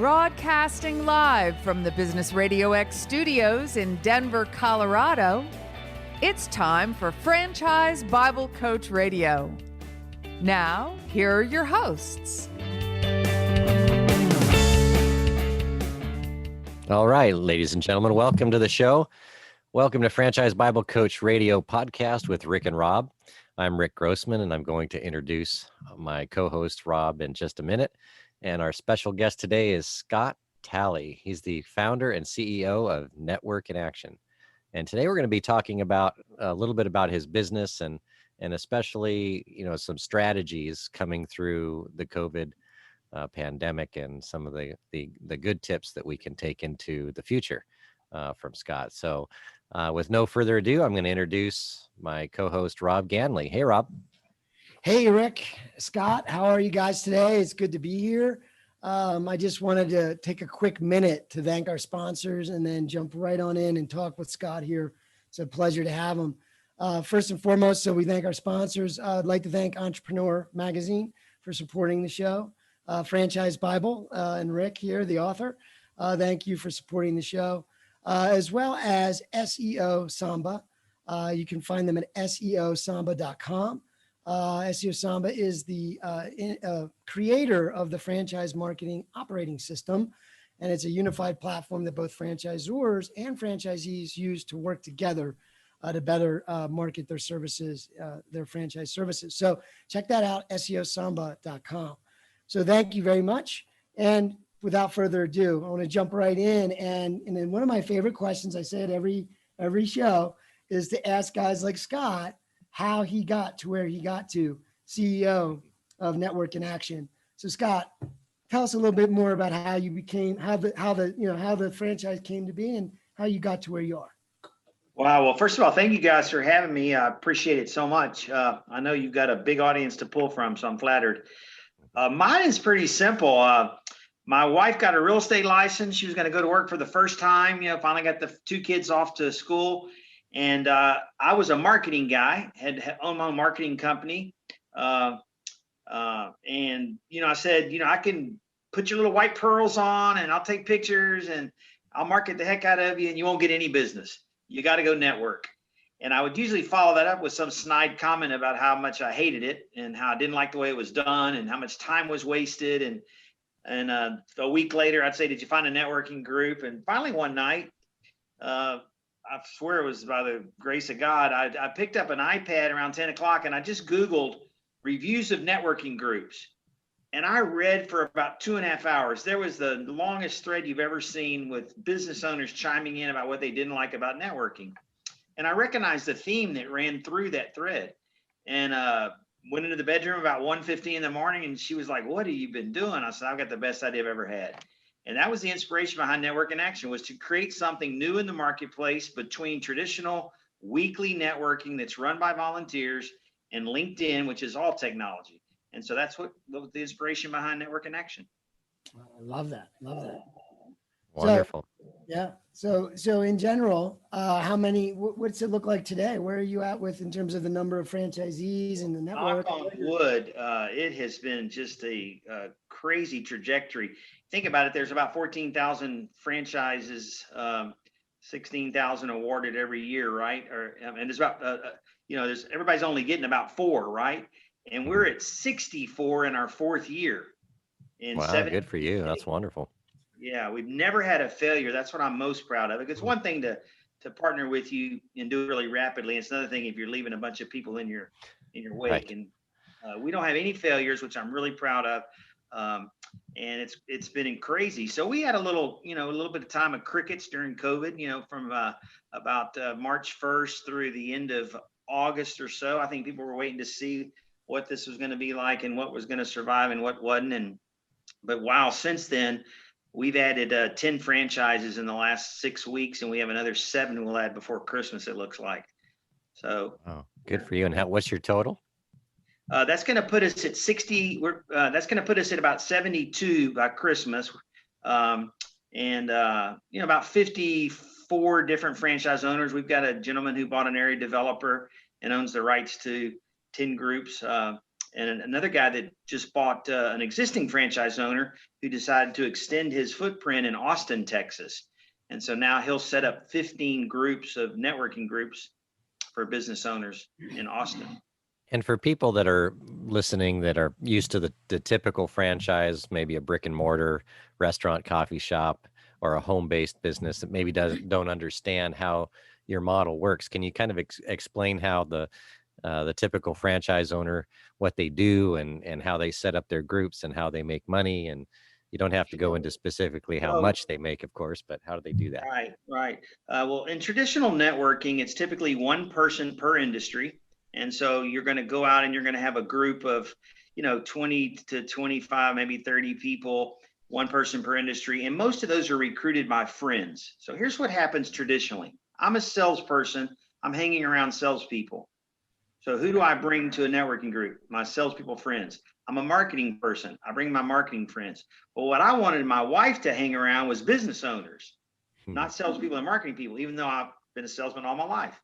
Broadcasting live from the Business RadioX studios in Denver, Colorado, it's time for Franchise Bible Coach Radio. Now, here are your hosts. All right, ladies and gentlemen, welcome to the show. Welcome to Franchise Bible Coach Radio podcast with Rick and Rob. I'm Rick Grossman, and I'm going to introduce my co-host, Rob, in just a minute. And our special guest today is Scott Talley. He's the founder and CEO of Network in Action. And today we're going to be talking about a little bit about his business and especially, some strategies coming through the COVID pandemic and some of the good tips that we can take into the future from Scott. So with no further ado, I'm going to introduce my co-host, Rob Ganley. Hey, Rob. Hey, Rick, Scott, how are you guys today? It's good to be here. I just wanted to take a quick minute to thank our sponsors and then jump right on in and talk with Scott here. It's a pleasure to have him. First and foremost, so we thank our sponsors. I'd like to thank Entrepreneur Magazine for supporting the show. Franchise Bible and Rick here, the author. Thank you for supporting the show, as well as SEO Samba. You can find them at SEOsamba.com. SEO Samba is the creator of the franchise marketing operating system, and it's a unified platform that both franchisors and franchisees use to work together to better market their services, their franchise services. So check that out, SEOsamba.com. So thank you very much. And without further ado, I want to jump right in. And then one of my favorite questions I say at every show is to ask guys like Scott how he got to where he got to, CEO of Network in Action. So Scott, tell us a little bit more about how you became, how the franchise came to be and how you got to where you are. Wow. Well, first of all, thank you guys for having me. I appreciate it so much. I know you've got a big audience to pull from, so I'm flattered. Mine is pretty simple. My wife got a real estate license. She was going to go to work for the first time, finally got the two kids off to school. And I was a marketing guy, had owned my own marketing company. And, I said, I can put your little white pearls on and I'll take pictures and I'll market the heck out of you and you won't get any business. You got to go network. And I would usually follow that up with some snide comment about how much I hated it and how I didn't like the way it was done and how much time was wasted. And a week later, I'd say, did you find a networking group? And finally, one night, I swear it was by the grace of God, I picked up an iPad around 10 o'clock and I just Googled reviews of networking groups. And I read for about 2.5 hours. There was the longest thread you've ever seen with business owners chiming in about what they didn't like about networking. And I recognized the theme that ran through that thread and went into the bedroom about 1:50 in the morning. And she was like, what have you been doing? I said, I've got the best idea I've ever had. And that was the inspiration behind Network in Action, was to create something new in the marketplace between traditional weekly networking that's run by volunteers and LinkedIn, which is all technology. And so that's what the inspiration behind Network in Action. I love that. Love that. Wonderful. So in general, what's it look like today? Where are you at with in terms of the number of franchisees and the network? Knock on wood, it has been just a crazy trajectory. Think about it. There's about 14,000 franchises, 16,000 awarded every year, right? And there's about, everybody's only getting about 4, right? And we're at 64 in our 4th year. Wow, good for you. That's wonderful. Yeah, we've never had a failure. That's what I'm most proud of. It's one thing to partner with you and do it really rapidly. It's another thing if you're leaving a bunch of people in your wake. Right. And we don't have any failures, which I'm really proud of. And it's been crazy. So we had a little bit of time of crickets during COVID, from about March 1st through the end of August or so. I think people were waiting to see what this was going to be like and what was going to survive and what wasn't. But wow, since then, we've added 10 franchises in the last 6 weeks, and we have another 7 we'll add before Christmas, it looks like. So, good for you. And what's your total? That's going to put us at 60. That's going to put us at about 72 by Christmas, and about 54 different franchise owners. We've got a gentleman who bought an area developer and owns the rights to 10 groups. and another guy that just bought an existing franchise owner who decided to extend his footprint in Austin, Texas. And so now he'll set up 15 groups of networking groups for business owners in Austin. And for people that are listening that are used to the typical franchise, maybe a brick and mortar restaurant, coffee shop, or a home-based business that maybe don't understand how your model works, can you kind of explain how the typical franchise owner, what they do and how they set up their groups and how they make money? And you don't have to go into specifically how much they make, of course, but how do they do that? Right. Well, in traditional networking, it's typically one person per industry. And so you're going to go out and you're going to have a group of, 20 to 25, maybe 30 people, one person per industry. And most of those are recruited by friends. So here's what happens traditionally. I'm a salesperson. I'm hanging around salespeople. So who do I bring to a networking group? My salespeople friends. I'm a marketing person. I bring my marketing friends. But what I wanted my wife to hang around was business owners, not salespeople and marketing people, even though I've been a salesman all my life.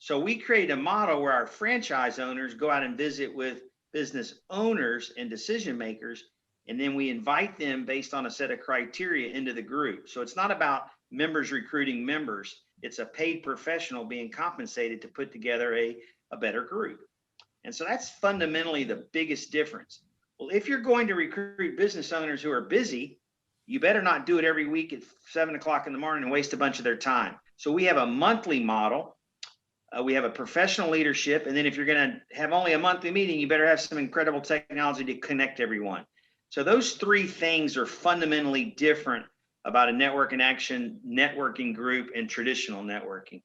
So we created a model where our franchise owners go out and visit with business owners and decision makers, and then we invite them based on a set of criteria into the group. So it's not about members recruiting members. It's a paid professional being compensated to put together a better group. And so that's fundamentally the biggest difference. Well, if you're going to recruit business owners who are busy, you better not do it every week at 7 o'clock in the morning and waste a bunch of their time. So we have a monthly model. We have a professional leadership. And then if you're going to have only a monthly meeting, you better have some incredible technology to connect everyone. So those three things are fundamentally different about a network in action networking group and traditional networking.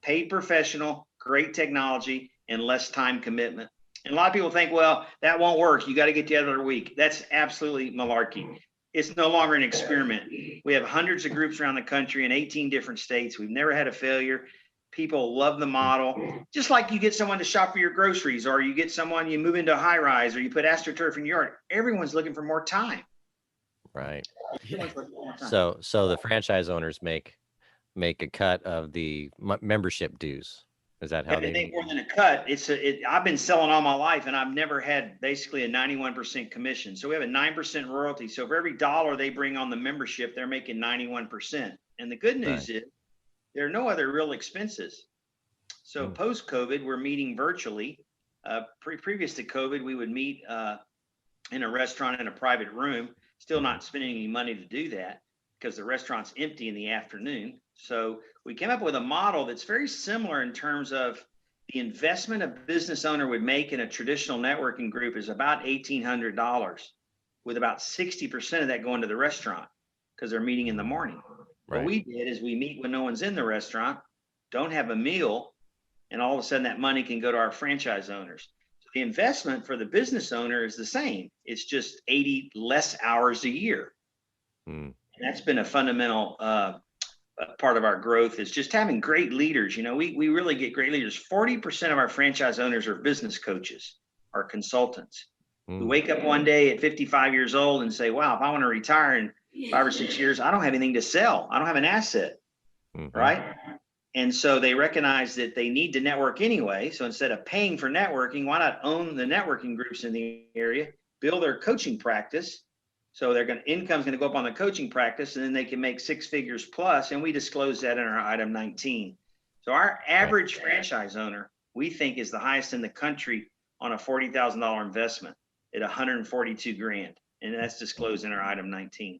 Paid professional, great technology, and less time commitment. And a lot of people think, well, that won't work. You got to get together every week. That's absolutely malarkey. It's no longer an experiment. We have hundreds of groups around the country in 18 different states. We've never had a failure. People love the model. Just like you get someone to shop for your groceries, or you get someone, you move into a high rise, or you put AstroTurf in your yard. Everyone's looking for more time. Right. So the franchise owners make a cut of the membership dues. Is that how they make more than a cut? I've been selling all my life, and I've never had basically a 91% commission. So we have a 9% royalty. So for every dollar they bring on the membership, they're making 91%. And the good news is there are no other real expenses. So post-COVID, we're meeting virtually. Previous to COVID, we would meet in a restaurant in a private room. Still not spending any money to do that because the restaurant's empty in the afternoon. So we came up with a model that's very similar in terms of the investment a business owner would make in a traditional networking group is about $1,800, with about 60% of that going to the restaurant because they're meeting in the morning. Right. What we did is we meet when no one's in the restaurant, don't have a meal, and all of a sudden that money can go to our franchise owners. So the investment for the business owner is the same. It's just 80 less hours a year. And that's been a fundamental part of our growth, is just having great leaders. We really get great leaders. 40% of our franchise owners are business coaches, are consultants who wake up one day at 55 years old and say, wow, if I want to retire in 5 or 6 years, I don't have anything to sell. I don't have an asset, right? And so they recognize that they need to network anyway. So instead of paying for networking, why not own the networking groups in the area, build their coaching practice? So income's going to go up on the coaching practice, and then they can make 6 figures plus. And we disclose that in our item 19. So our average franchise owner, we think, is the highest in the country on a $40,000 investment at $142,000. And that's disclosed in our item 19.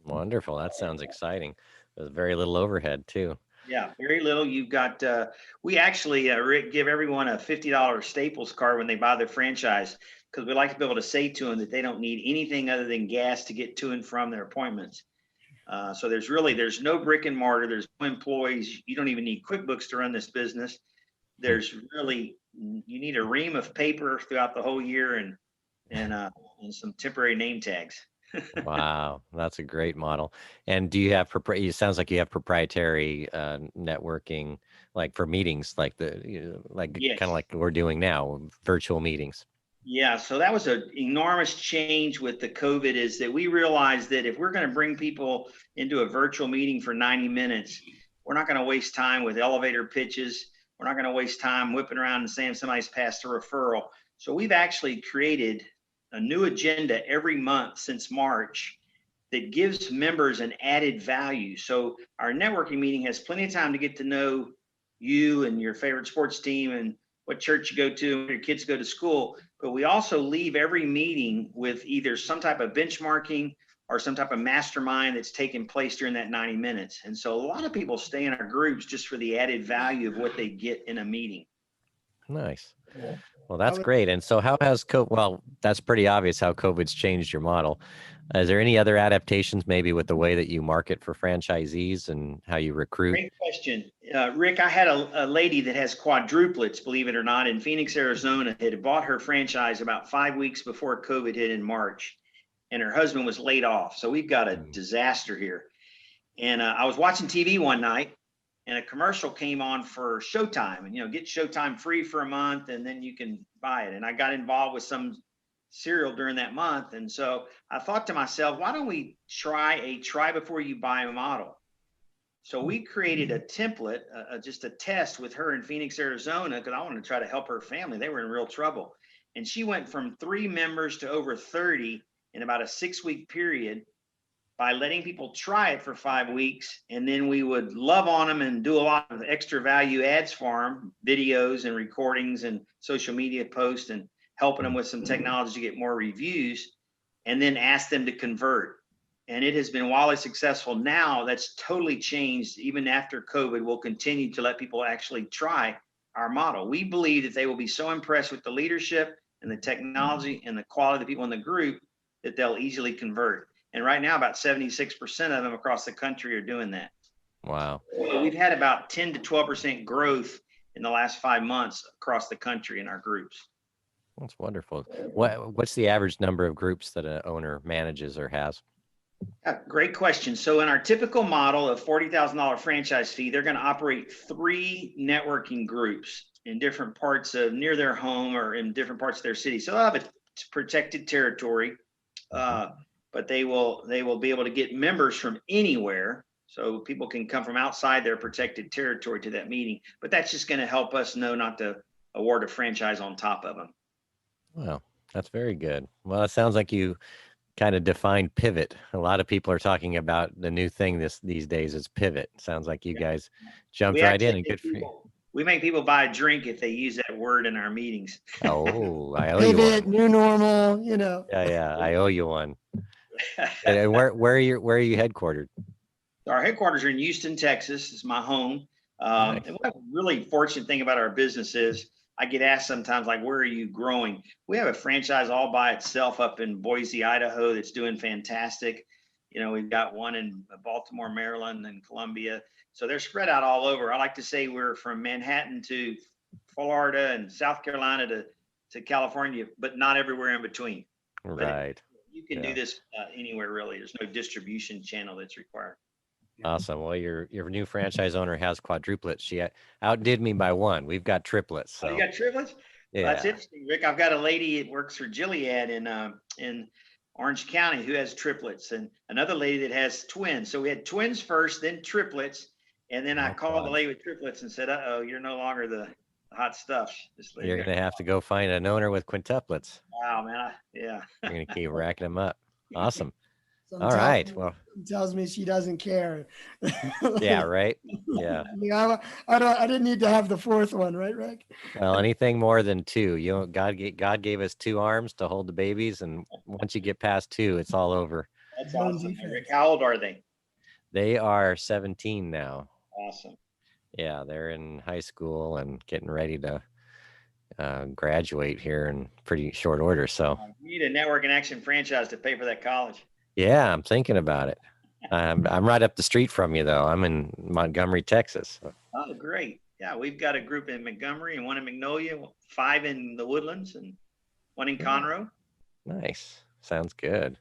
Wonderful. That sounds exciting. There's very little overhead too. Yeah, very little. You've got, we actually, Rick, give everyone a $50 Staples card when they buy their franchise, because we like to be able to say to them that they don't need anything other than gas to get to and from their appointments. So there's no brick and mortar. There's no employees. You don't even need QuickBooks to run this business. There's really, you need a ream of paper throughout the whole year and some temporary name tags. Wow, that's a great model. And do you have it sounds like you have proprietary networking, like for meetings, like Yes. kind of like we're doing now, virtual meetings. Yeah, so that was an enormous change with the COVID, is that we realized that if we're going to bring people into a virtual meeting for 90 minutes, we're not going to waste time with elevator pitches. We're not going to waste time whipping around and saying somebody's passed a referral. So we've actually created a new agenda every month since March that gives members an added value. So our networking meeting has plenty of time to get to know you and your favorite sports team and what church you go to and your kids go to school. But we also leave every meeting with either some type of benchmarking or some type of mastermind that's taking place during that 90 minutes. And so a lot of people stay in our groups just for the added value of what they get in a meeting. Nice. Well, that's great. And so how has COVID, well, that's pretty obvious how COVID's changed your model. Is there any other adaptations maybe with the way that you market for franchisees and how you recruit? Great question. Rick, I had a lady that has quadruplets, believe it or not, in Phoenix, Arizona, had bought her franchise about 5 weeks before COVID hit in March, and her husband was laid off. So we've got a disaster here. And I was watching TV one night, and a commercial came on for Showtime, and get Showtime free for a month, and then you can buy it. And I got involved with some cereal during that month. And so I thought to myself, why don't we try a try before you buy model? So we created a template, just a test with her in Phoenix, Arizona, because I wanted to try to help her family. They were in real trouble. And she went from 3 members to over 30 in about a 6-week period by letting people try it for 5 weeks. And then we would love on them and do a lot of extra value ads for them, videos and recordings and social media posts, and helping them with some technology to get more reviews, and then ask them to convert. And it has been wildly successful. Now that's totally changed. Even after COVID, we'll continue to let people actually try our model. We believe that they will be so impressed with the leadership and the technology and the quality of the people in the group that they'll easily convert. And right now, about 76% of them across the country are doing that. Wow. So we've had about 10 to 12% growth in the last 5 months across the country in our groups. That's wonderful. What's the average number of groups that an owner manages or has? Yeah, great question. So in our typical model of $40,000 franchise fee, they're going to operate 3 networking groups in different parts of near their home or in different parts of their city. So they'll have a protected territory, but they will be able to get members from anywhere. So people can come from outside their protected territory to that meeting. But that's just going to help us know not to award a franchise on top of them. Wow, that's very good. Well, it sounds like you kind of defined pivot. A lot of people are talking about the new thing these days is pivot. Sounds like you guys jumped right in, and good for you. We make people buy a drink if they use that word in our meetings. Oh, I owe you Pivot, one. new normal, Yeah, I owe you one. And where are you headquartered? Our headquarters are in Houston, Texas. It's my home. Nice. And what a really fortunate thing about our business is I get asked sometimes, like, where are you growing? We have a franchise all by itself up in Boise, Idaho, that's doing fantastic. We've got one in Baltimore, Maryland, and Columbia. So they're spread out all over. I like to say we're from Manhattan to Florida and South Carolina to California, but not everywhere in between. Right. You can do this anywhere, really. There's no distribution channel that's required. Awesome. Well, your new franchise owner has quadruplets. She outdid me by 1. We've got triplets. So. Oh, you got triplets? Yeah. Well, that's interesting, Rick. I've got a lady that works for Gilead in Orange County who has triplets, and another lady that has twins. So we had twins first, then triplets, and then I called the lady with triplets and said, "Uh-oh, you're no longer the hot stuff." You're going to have to go find an owner with quintuplets. Wow, man. Yeah. You're going to keep racking them up. Awesome. All right. Well, tells me she doesn't care. Yeah. Right. Yeah. I didn't need to have the 4th one, right, Rick? Well, anything more than 2, God gave us 2 arms to hold the babies, and once you get past 2, it's all over. That's awesome, Rick. How old are they? They are 17 now. Awesome. Yeah, they're in high school and getting ready to graduate here in pretty short order. So you need a network and action franchise to pay for that college. Yeah, I'm thinking about it. I'm right up the street from you, though. I'm in Montgomery, Texas. Oh, great. Yeah, we've got a group in Montgomery and one in Magnolia, 5 in the Woodlands, and 1 in Conroe. Nice. Sounds good.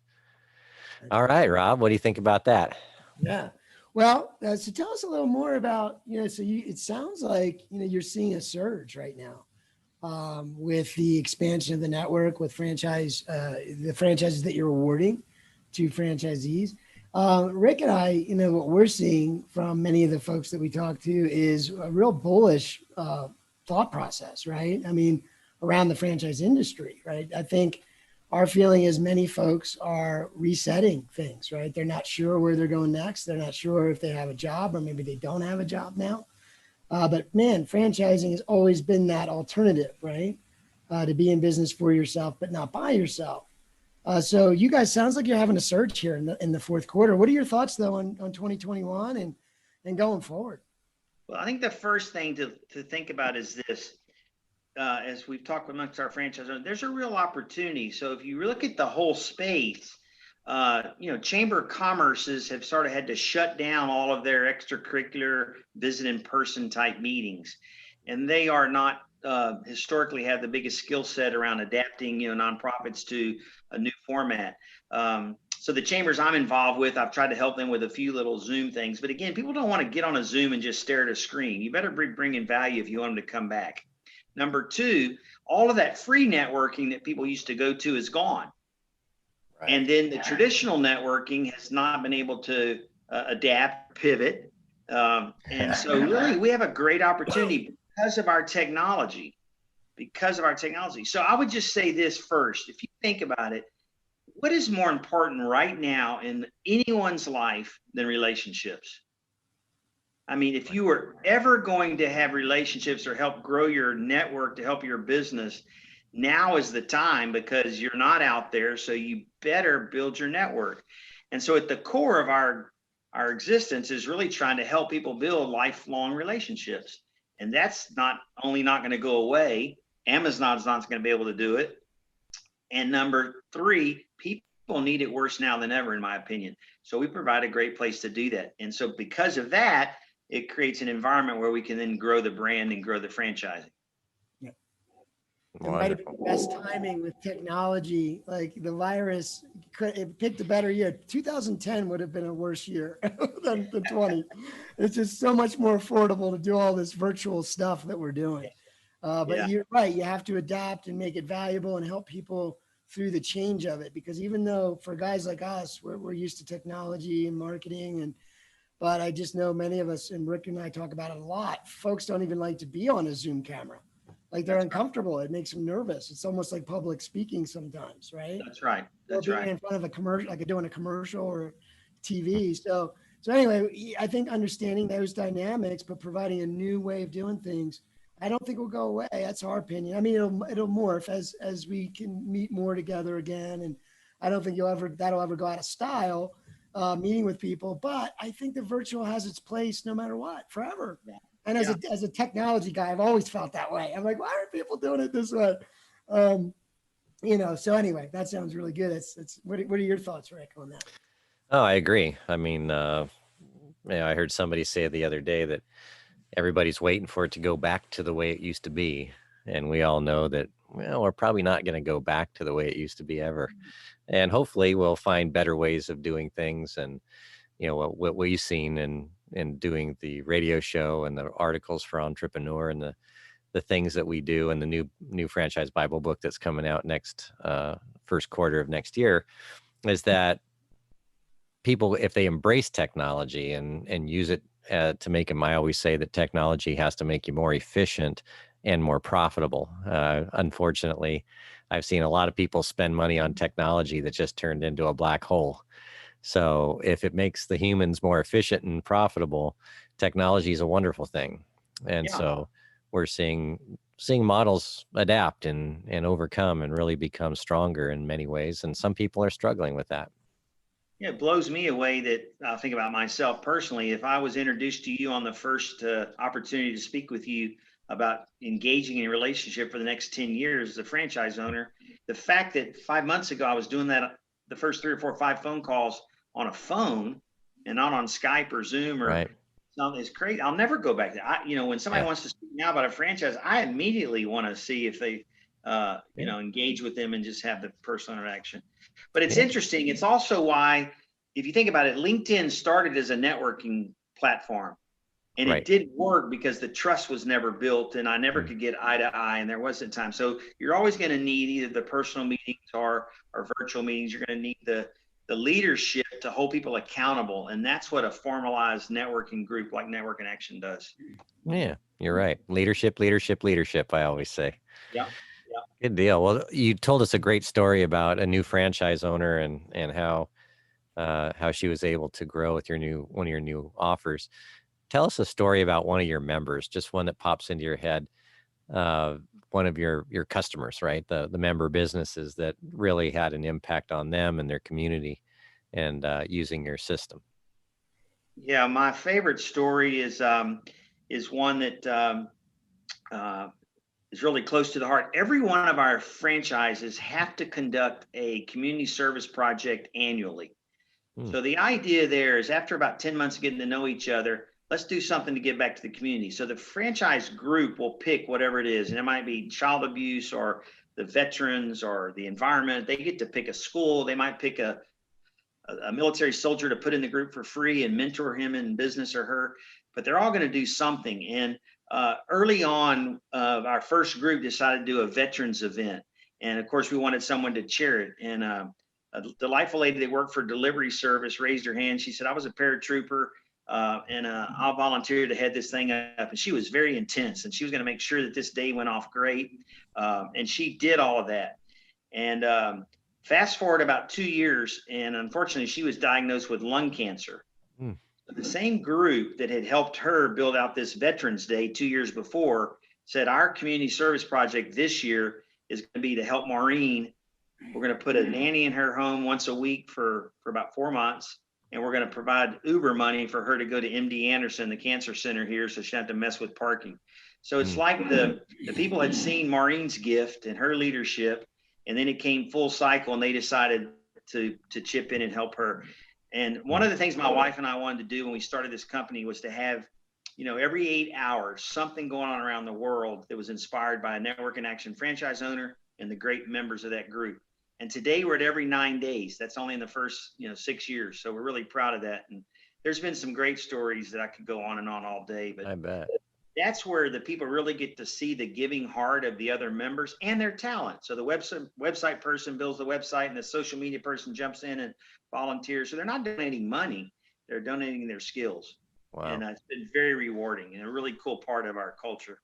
All right, Rob, what do you think about that? Yeah. Well, so tell us a little more about, it sounds like, you're seeing a surge right now with the expansion of the network, with the franchises that you're awarding to franchisees. Rick and I, what we're seeing from many of the folks that we talk to is a real bullish thought process, right? I mean, around the franchise industry, right? I think our feeling is many folks are resetting things, right? They're not sure where they're going next. They're not sure if they have a job or maybe they don't have a job now. But man, franchising has always been that alternative, right? To be in business for yourself, but not by yourself. So you guys, sounds like you're having a surge here in the fourth quarter. What are your thoughts though on 2021 and going forward? Well, I think the first thing to think about is this. As we've talked amongst our franchise owners, there's a real opportunity. So if you look at the whole space, Chamber of Commerces have sort of had to shut down all of their extracurricular visit in person type meetings. And they are not historically have the biggest skill set around adapting, nonprofits to a new format. So the chambers I'm involved with, I've tried to help them with a few little Zoom things. But again, people don't want to get on a Zoom and just stare at a screen. You better bring in value if you want them to come back. Number two, all of that free networking that people used to go to is gone. Right. And then the traditional networking has not been able to adapt, pivot. And so really we have a great opportunity because of our technology. So I would just say this first, if you think about it, what is more important right now in anyone's life than relationships? I mean, if you were ever going to have relationships or help grow your network to help your business, now is the time, because you're not out there. So you better build your network. And so at the core of our existence is really trying to help people build lifelong relationships. And that's not only not going to go away, Amazon's not going to be able to do it. And number three, people need it worse now than ever, in my opinion. So we provide a great place to do that. And so because of that, it creates an environment where we can then grow the brand and grow the franchising. Yeah. It might have been the best timing with technology. Like the virus, it picked a better year. 2010 would have been a worse year than 20. It's just so much more affordable to do all this virtual stuff that we're doing. But You're right. You have to adapt and make it valuable and help people through the change of it. Because even though for guys like us, we're used to technology and marketing but I just know many of us, and Rick and I talk about it a lot, folks don't even like to be on a Zoom camera. Like they're uncomfortable. It makes them nervous. It's almost like public speaking sometimes, right? That's right. That's right. In front of a commercial, like doing a commercial or TV. So anyway, I think understanding those dynamics, but providing a new way of doing things, I don't think will go away. That's our opinion. I mean, it'll morph as we can meet more together again. And I don't think that'll ever go out of style. Meeting with people, but I think the virtual has its place no matter what, forever. Yeah. And as a technology guy, I've always felt that way. I'm like, why aren't people doing it this way? So anyway, that sounds really good. What are your thoughts, Rick, on that? Oh, I agree. I mean, I heard somebody say the other day that everybody's waiting for it to go back to the way it used to be. And we all know that, we're probably not going to go back to the way it used to be ever. And hopefully we'll find better ways of doing things. And, what we've seen in doing the radio show and the articles for Entrepreneur and the things that we do and the new franchise Bible book that's coming out next first quarter of next year is that people, if they embrace technology and use it to make them, I always say that technology has to make you more efficient and more profitable. Unfortunately, I've seen a lot of people spend money on technology that just turned into a black hole. So if it makes the humans more efficient and profitable, technology is a wonderful thing. And so we're seeing models adapt and overcome and really become stronger in many ways. And some people are struggling with that. Yeah, it blows me away that I think about myself personally. If I was introduced to you on the first opportunity to speak with you about engaging in a relationship for the next 10 years as a franchise owner, the fact that 5 months ago I was doing that, the first 3 or 4 or 5 phone calls on a phone and not on Skype or Zoom or something is crazy. I'll never go back there. When somebody wants to speak now about a franchise, I immediately want to see if they, engage with them and just have the personal interaction. But it's interesting. It's also why, if you think about it, LinkedIn started as a networking platform. And it did work because the trust was never built and I never could get eye to eye and there wasn't time. So you're always going to need either the personal meetings or virtual meetings. You're going to need the leadership to hold people accountable. And that's what a formalized networking group like Network in Action does. Yeah, you're right. Leadership, I always say. Yeah. Good deal. Well, you told us a great story about a new franchise owner and how she was able to grow with one of your new offers. Tell us a story about one of your members, just one that pops into your head. Uh, one of your customers, right? The member businesses that really had an impact on them and their community, and using your system. Yeah, my favorite story is one that uh, is really close to the heart. Every one of our franchises have to conduct a community service project annually. Hmm. So the idea there is after about 10 months of getting to know each other, let's do something to give back to the community. So the franchise group will pick whatever it is, and it might be child abuse or the veterans or the environment. They get to pick a school. They might pick a military soldier to put in the group for free and mentor him in business or her, but they're all going to do something. And early on, our first group decided to do a veterans event. And of course, we wanted someone to chair it. And a delightful lady that worked for delivery service raised her hand. She said, I was a paratrooper and I'll volunteer to head this thing up. And she was very intense and she was going to make sure that this day went off great. And she did all of that. And fast forward about 2 years, and unfortunately, she was diagnosed with lung cancer. Hmm. The same group that had helped her build out this Veterans Day 2 years before said, our community service project this year is going to be to help Maureen. We're going to put a nanny in her home once a week for about 4 months. And we're going to provide Uber money for her to go to MD Anderson, the cancer center here, so she doesn't have to mess with parking. So it's like the people had seen Maureen's gift and her leadership, and then it came full cycle and they decided to chip in and help her. And one of the things my wife and I wanted to do when we started this company was to have, every 8 hours, something going on around the world that was inspired by a Network in Action franchise owner and the great members of that group. And today we're at every 9 days. That's only in the first, 6 years. So we're really proud of that. And there's been some great stories that I could go on and on all day, but I bet. That's where the people really get to see the giving heart of the other members and their talent. So the website person builds the website and the social media person jumps in and volunteers. So they're not donating money, they're donating their skills. Wow. And it's been very rewarding and a really cool part of our culture.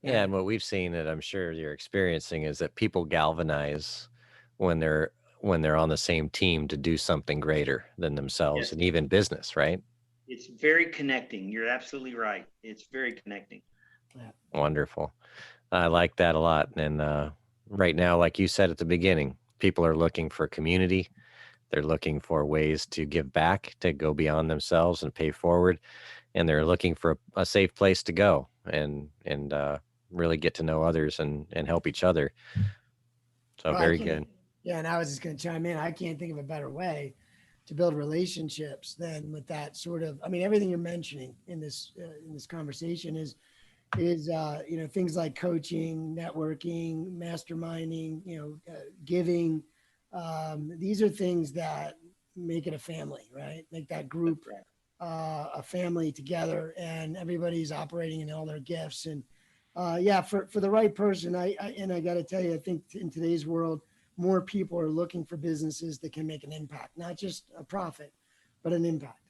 Yeah, and what we've seen that I'm sure you're experiencing is that people galvanize when they're on the same team to do something greater than themselves, Yes. and even business, right? It's very connecting. You're absolutely right. It's very connecting. Wonderful. I like that a lot. And right now, like you said at the beginning, people are looking for community. They're looking for ways to give back, to go beyond themselves and pay forward. And they're looking for a safe place to go and really get to know others and help each other. So Well, very good. Yeah, and I was just going to chime in. I can't think of a better way to build relationships than with that sort of. I mean, everything you're mentioning in this conversation is things like coaching, networking, masterminding, giving. These are things that make it a family, right? Make that group a family together, and everybody's operating in all their gifts. And for the right person, I got to tell you, I think in today's world, more people are looking for businesses that can make an impact, not just a profit, but an impact.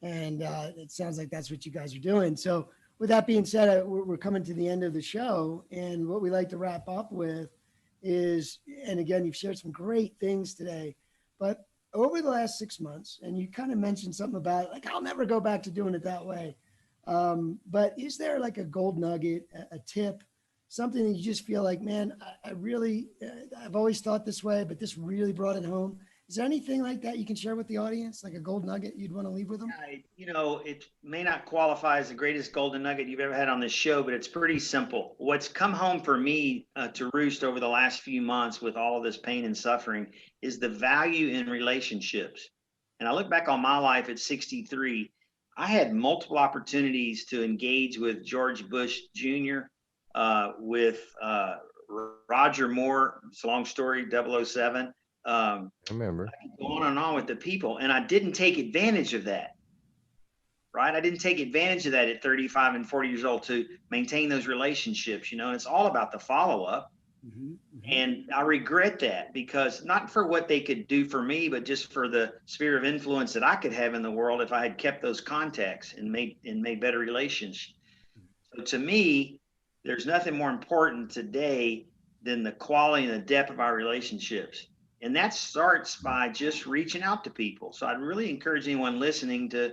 And it sounds like that's what you guys are doing. So with that being said, we're coming to the end of the show. And what we like to wrap up with is, and again, you've shared some great things today, but over the last 6 months, and you kind of mentioned something about like, I'll never go back to doing it that way. But is there like a gold nugget, a tip, something that you just feel like, man, I've always thought this way, but this really brought it home? Is there anything like that you can share with the audience, like a gold nugget you'd want to leave with them? It may not qualify as the greatest golden nugget you've ever had on this show, but it's pretty simple. What's come home for me to roost over the last few months with all of this pain and suffering is the value in relationships. And I look back on my life at 63. I had multiple opportunities to engage with George Bush Jr., with Roger Moore. It's a long story, 007. I remember. I could go on and on with the people, and I didn't take advantage of that. Right? I didn't take advantage of that at 35 and 40 years old to maintain those relationships, and it's all about the follow-up. Mm-hmm. And I regret that, because not for what they could do for me, but just for the sphere of influence that I could have in the world if I had kept those contacts and made better relations. So to me, there's nothing more important today than the quality and the depth of our relationships. And that starts by just reaching out to people. So I'd really encourage anyone listening to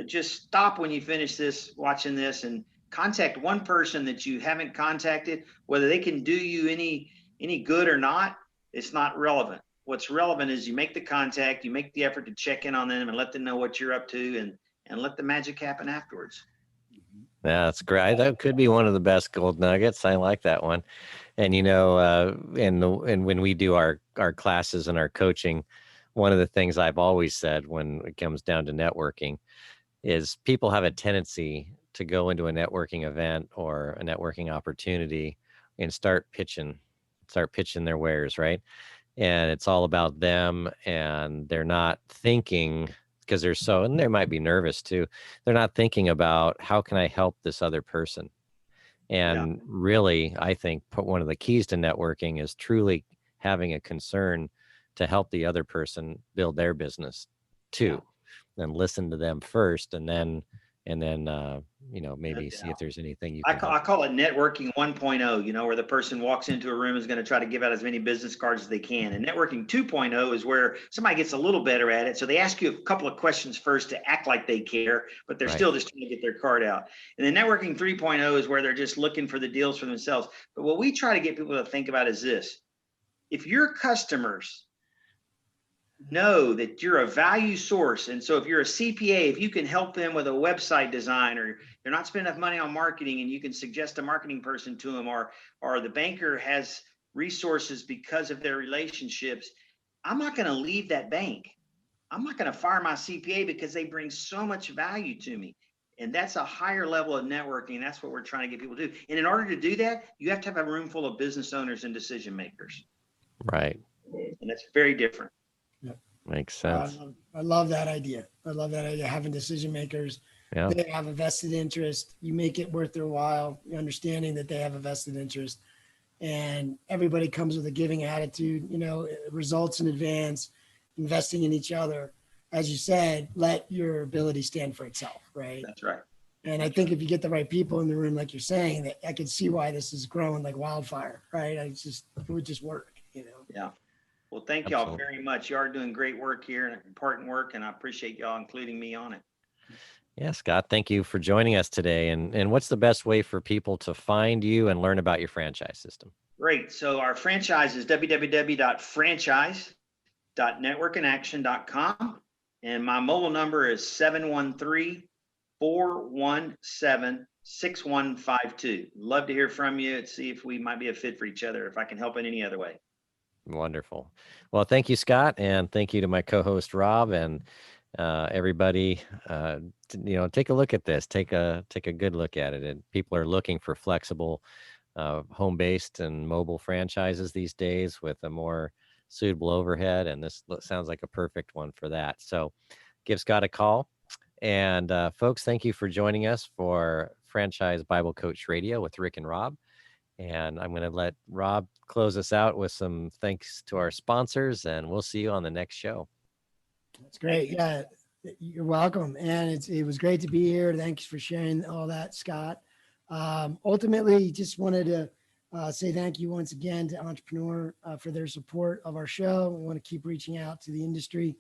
just stop when you finish watching this, and contact one person that you haven't contacted. Whether they can do you any good or not, it's not relevant. What's relevant is you make the contact, you make the effort to check in on them and let them know what you're up to, and let the magic happen afterwards. Yeah, that's great. That could be one of the best gold nuggets. I like that one. And and when we do our classes and our coaching, one of the things I've always said when it comes down to networking is people have a tendency to go into a networking event or a networking opportunity and start pitching their wares, right? And it's all about them, and they're not thinking, because and they might be nervous too. They're not thinking about, how can I help this other person? And really, I think one of the keys to networking is truly having a concern to help the other person build their business too, and listen to them first, and then maybe see if there's anything you can I call it networking 1.0, where the person walks into a room is going to try to give out as many business cards as they can. And networking 2.0 is where somebody gets a little better at it. So they ask you a couple of questions first to act like they care, but they're still just trying to get their card out. And then networking 3.0 is where they're just looking for the deals for themselves. But what we try to get people to think about is this: if your customers know that you're a value source, and so if you're a CPA, if you can help them with a website design, or they're not spending enough money on marketing and you can suggest a marketing person to them, or the banker has resources because of their relationships, I'm not going to leave that bank. I'm not going to fire my CPA because they bring so much value to me. And that's a higher level of networking. That's what we're trying to get people to do. And in order to do that, you have to have a room full of business owners and decision makers. Right. And that's very different. Makes sense. I love that idea. Having decision makers. Yeah. They have a vested interest. You make it worth their while, understanding that they have a vested interest, and everybody comes with a giving attitude. Results in advance, investing in each other. As you said, let your ability stand for itself. Right. That's right. And I think if you get the right people in the room, like you're saying, that I can see why this is growing like wildfire. Right. It would just work. Yeah. Well, thank y'all very much. You are doing great work here, and important work, and I appreciate y'all including me on it. Yeah, Scott, thank you for joining us today. And what's the best way for people to find you and learn about your franchise system? Great. So our franchise is www.franchise.networkingaction.com. And my mobile number is 713-417-6152. Love to hear from you and see if we might be a fit for each other, if I can help in any other way. Wonderful. Well, thank you, Scott. And thank you to my co-host, Rob, and everybody. Take a look at this. Take a good look at it. And people are looking for flexible, home-based and mobile franchises these days with a more suitable overhead. And this sounds like a perfect one for that. So give Scott a call. And folks, thank you for joining us for Franchise Bible Coach Radio with Rick and Rob. And I'm going to let Rob close us out with some thanks to our sponsors, and we'll see you on the next show. That's great. Yeah, you're welcome. And it was great to be here. Thanks for sharing all that, Scott. Ultimately, just wanted to say thank you once again to Entrepreneur for their support of our show. We want to keep reaching out to the industry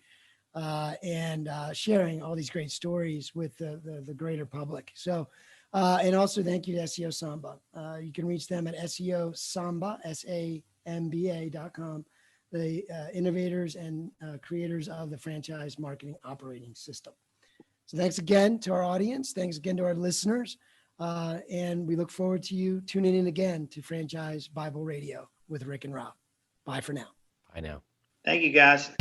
and sharing all these great stories with the greater public. So, and also thank you to SEO Samba. You can reach them at SEO Samba, SAMBA.com, the innovators and creators of the franchise marketing operating system. So thanks again to our audience. Thanks again to our listeners. And we look forward to you tuning in again to Franchise Bible Radio with Rick and Rob. Bye for now. Bye now. Thank you, guys.